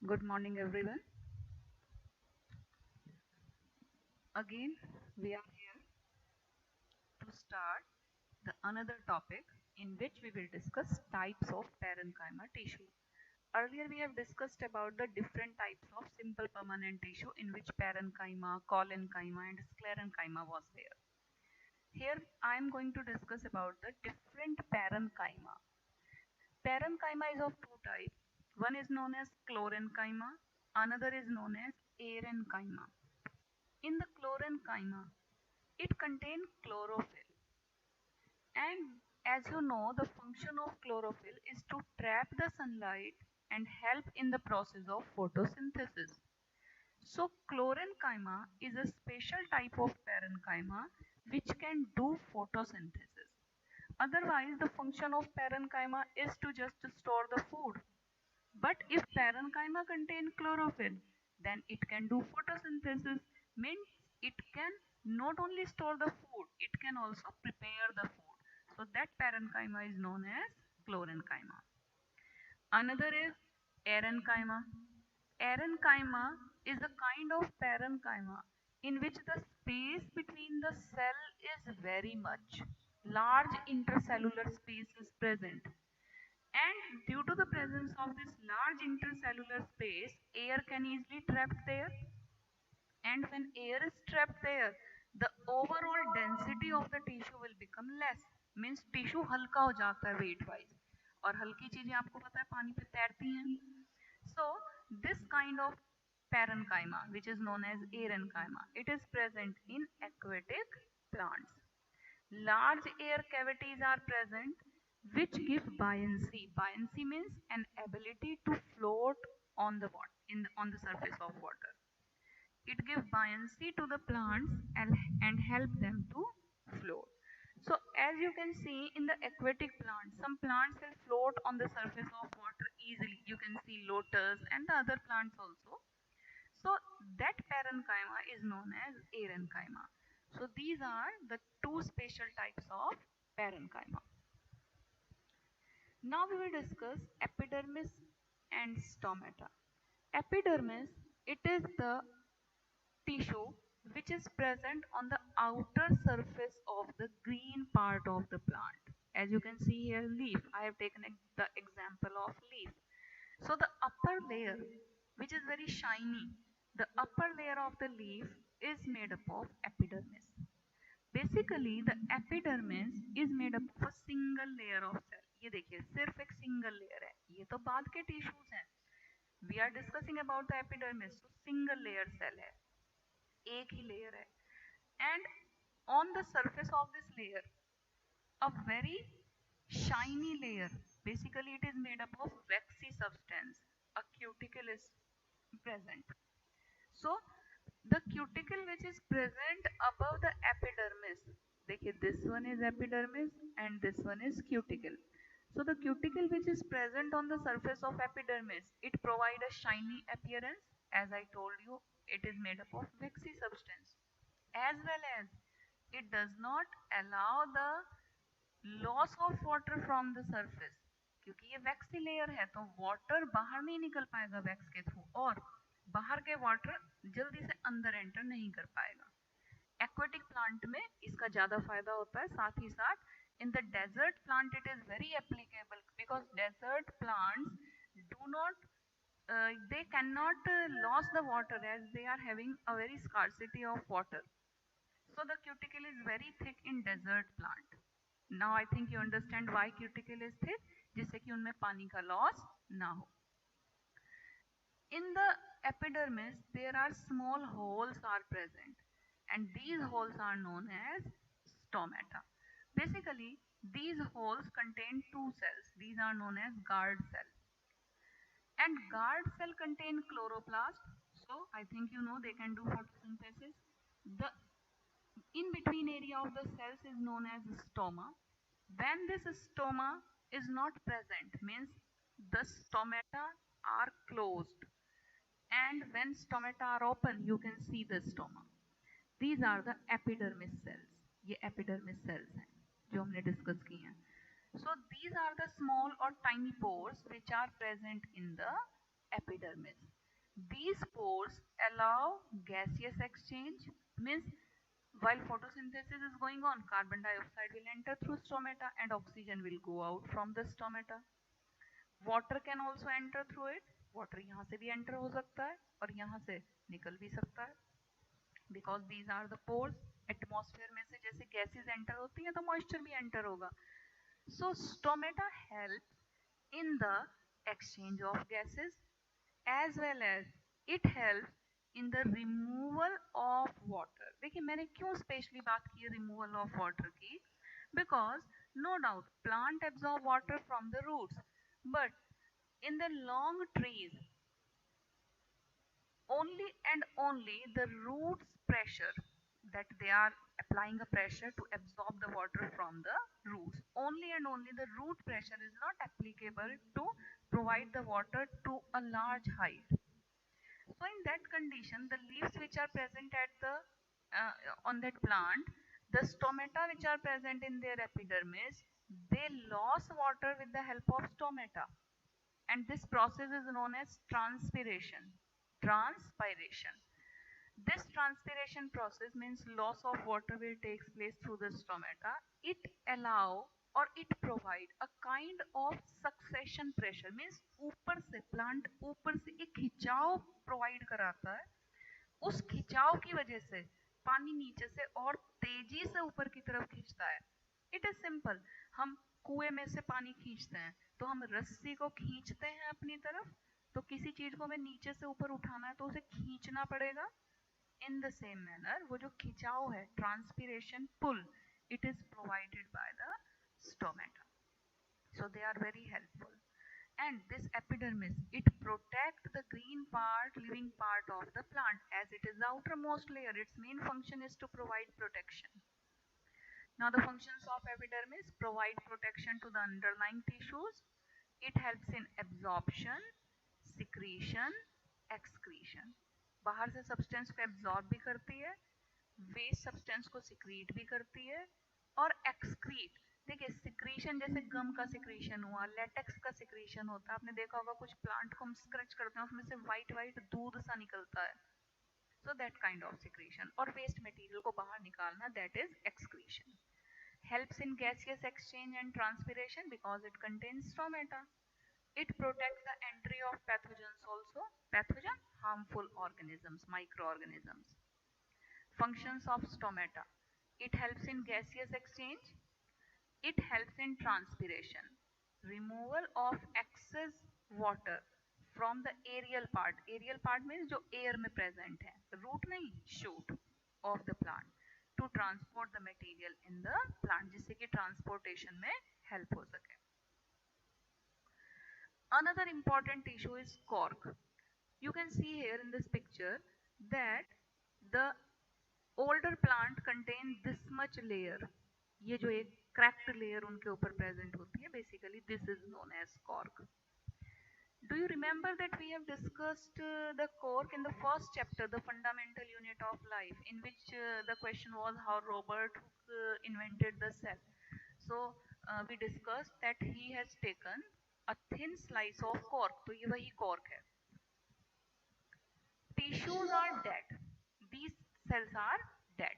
Good morning, everyone. Again, we are here to start the another topic in which we will discuss types of parenchyma tissue. Earlier, we have discussed about the different types of simple permanent tissue in which parenchyma, collenchyma, and sclerenchyma was there. Here, I am going to discuss about the different parenchyma. Parenchyma is of two types. One is known as chlorenchyma, another is known as aerenchyma. In the chlorenchyma, it contains chlorophyll, and as you know, the function of chlorophyll is to trap the sunlight and help in the process of photosynthesis. So, chlorenchyma is a special type of parenchyma which can do photosynthesis. Otherwise, the function of parenchyma is to just store the food. But if parenchyma contain chlorophyll, then it can do photosynthesis, means it can not only store the food, it can also prepare the food. So that parenchyma is known as chlorenchyma. Another is aerenchyma. Aerenchyma is a kind of parenchyma in which the space between the cell is very much. Large intercellular space is present, and due to the presence of this large intercellular space, air can easily trapped there. And when air is trapped there, the overall density of the tissue will become less. Means tissue हल्का हो जाता है weight wise. और हल्की चीजें आपको पता है पानी पे तैरती हैं. So this kind of parenchyma, which is known as aerenchyma, it is present in aquatic plants. Large air cavities are present which give buoyancy. Buoyancy means an ability to float on the water, on the surface of water. It gives buoyancy to the plants and help them to float. So as you can see in the aquatic plants, some plants will float on the surface of water easily. You can see lotus and the other plants also. So that parenchyma is known as aerenchyma. So these are the two special types of parenchyma. Now we will discuss epidermis and stomata. Epidermis, it is the tissue which is present on the outer surface of the green part of the plant. As you can see here, leaf. I have taken the example of leaf. So the upper layer, which is very shiny, the upper layer of the leaf is made up of epidermis. Basically, the epidermis is made up of a single layer of cell. ये देखिए सिर्फ एक single layer है. ये तो बाद के tissues हैं. We are discussing about the epidermis. So single layer cell है. एक ही लेयर है. And on the surface of this layer, a very shiny layer. Basically, it is made up of waxy substance. A cuticle is present. So, the cuticle which is present above the epidermis. देखिए, this one is epidermis and this one is cuticle. So, the cuticle which is present on the surface of epidermis, it provides a shiny appearance. As I told you, it is made up of waxy substance. As well as it does not allow the loss of water from the surface, क्योंकि ये waxy layer है तो water बाहर नहीं निकल पाएगा wax के through, और बाहर के वाटर जल्दी से अंदर एंटर नहीं कर पाएगा. एक्वेटिक प्लांट में इसका ज्यादा फायदा होता है. साथ ही साथ in the desert plant it is very applicable because desert plants do not they cannot lose the water as they are having a very scarcity of water. So the cuticle is very thick in desert plant. Now I think you understand why cuticle is thick, जिससे कि उनमें पानी का loss ना हो. In the epidermis, there are small holes are present, and these holes are known as stomata. Basically, these holes contain two cells. These are known as guard cell. And guard cell contain chloroplast. So I think you know they can do photosynthesis. The in between area of the cells is known as stoma. When this stoma is not present, means the stomata are closed, and when stomata are open, you can see the stoma. These are the epidermis cells. ये epidermis cells हैं जो हमने discuss की हैं. So these are the small or tiny pores which are present in the epidermis. These pores allow gaseous exchange, means while photosynthesis is going on, carbon dioxide will enter through stomata and oxygen will go out from the stomata. Water can also enter through it. Water यहाँ से भी enter हो सकता है और यहाँ से निकल भी सकता है. Because these are the pores. Atmosphere में से जैसे gases enter होती हैं तो moisture भी enter होगा. So stomata helps in the exchange of gases as well as it helps in the removal of water. देखिए मैंने क्यों स्पेशली बात की removal of water की, because no doubt plant absorb water from the roots, but in the long trees only and only the roots pressure, that they are applying a pressure to absorb the water from the roots, only and only the root pressure is not applicable to provide the water to a large height. So in that condition, the leaves which are present at the on that plant, the stomata which are present in their epidermis, they lost water with the help of stomata, and this process is known as transpiration. Transpiration. This transpiration process means loss of water will take place through the stomata. It allow or it provide a kind of succession pressure, means ऊपर से plant ऊपर से एक खिंचाव provide कराता है. उस खिंचाव की वजह से पानी नीचे से और तेजी से ऊपर की तरफ खींचता है. It is simple. हम कुएं में से पानी खींचते हैं तो हम रस्सी को खींचते हैं अपनी तरफ, तो किसी चीज को हमें नीचे से ऊपर उठाना है तो उसे खींचना पड़ेगा. इन द सेम मैनर वो जो खिंचाव है, transpiration pull, it is provided by the stomata. So they are very helpful. And this epidermis, it protects the green part, living part of the plant, as it is the outermost layer. Its main function is to provide protection. Now the functions of epidermis: provide protection to the underlying tissues. It helps in absorption, secretion, excretion. बाहर से substance को absorb भी करती है, waste substance को secrete भी करती है, और एक्सक्रीट. देखिए सिक्रीशन जैसे गम का सिक्रीशन हुआ, लेटेक्स का सिक्रीशन होता है. आपने देखा होगा कुछ प्लांट को हम स्क्रच करते हैं उसमें से वाइट वाइट दूध सा निकलता है. So that kind of secretion. और waste material को बाहर निकालना, that is excretion. Helps in gaseous exchange and transpiration because it contains stomata. It protects the entry of pathogens also. Pathogen, harmful organisms, microorganisms. Functions of stomata: it helps in gaseous exchange, it helps in transpiration, removal of excess water from the aerial part. Aerial part means जो air में present है, root नहीं, shoot of the plant, to transport the material in the plant, जिससे कि transportation में help हो सके. Another important tissue is cork. You can see here in this picture that the older plant contain this much layer. ये जो एक cracked layer उनके ऊपर present होती है, basically this is known as cork. Do you remember that we have discussed the cork in the first chapter, the fundamental unit of life, in which the question was how Robert Hooke invented the cell. So we discussed that he has taken a thin slice of cork. तो ये वही cork है. Tissues are dead. These cells are dead.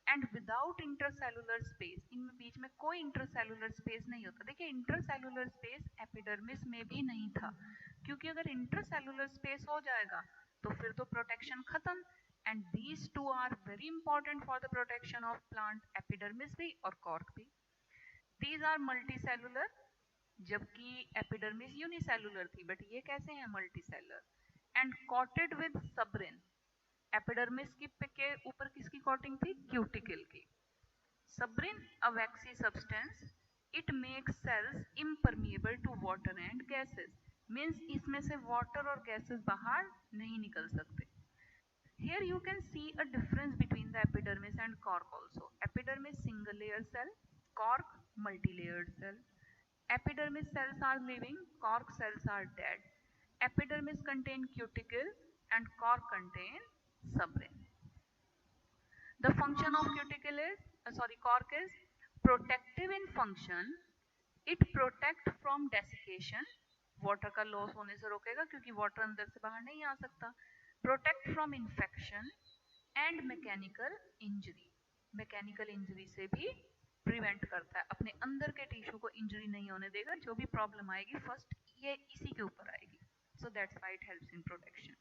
And without intercellular space, इनमें बीच में कोई intercellular space नहीं होता. देखिए intercellular space epidermis में भी नहीं था, क्योंकि अगर intercellular space हो जाएगा तो फिर तो protection खत्म. And these two are very important for the protection of plant, epidermis भी और cork भी. These are multicellular, जबकि epidermis unicellular थी, but ये कैसे हैं multicellular? And coated with suberin. Epidermis की के ऊपर किसकी कोटिंग थी? क्यूटिकल की. सबरिन, a waxy substance, it makes cells impermeable to water and gases. Means इसमें से water और gases बाहर नहीं निकल सकते. Here you can see a difference between the epidermis and cork also. Epidermis single layer cell, cork multi-layered cell. Epidermis cells are living, cork cells are dead. Epidermis contain cuticle and cork contain suberin. The function of cuticle is, cork is protective in function. It protects from desiccation. Water का loss होने से रोकेगा क्योंकि water अंदर से बाहर नहीं आ सकता। Protect from infection and mechanical injury, mechanical injury से भी प्रिवेंट करता है, अपने अंदर के टिश्यू को इंजरी नहीं होने देगा, जो भी प्रॉब्लम आएगी फर्स्ट ये इसी के ऊपर आएगी। So that's why it helps in protection.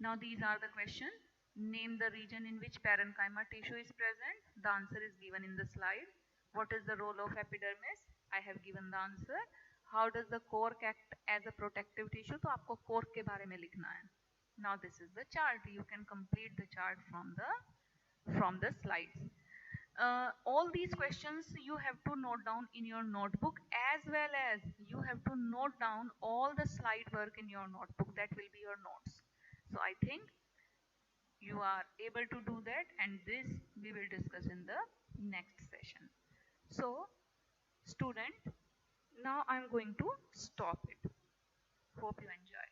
Now these are the question. Name the region in which parenchyma tissue is present. The answer is given in the slide. What is the role of epidermis? I have given the answer. How does the cork act as a protective tissue? तो आपको cork के बारे में लिखना है। Now this is the chart. You can complete the chart from the slides. All these questions you have to note down in your notebook, as well as you have to note down all the slide work in your notebook. That will be your notes. So I think you are able to do that, and this we will discuss in the next session. So student, now I'm going to stop it. Hope you enjoy.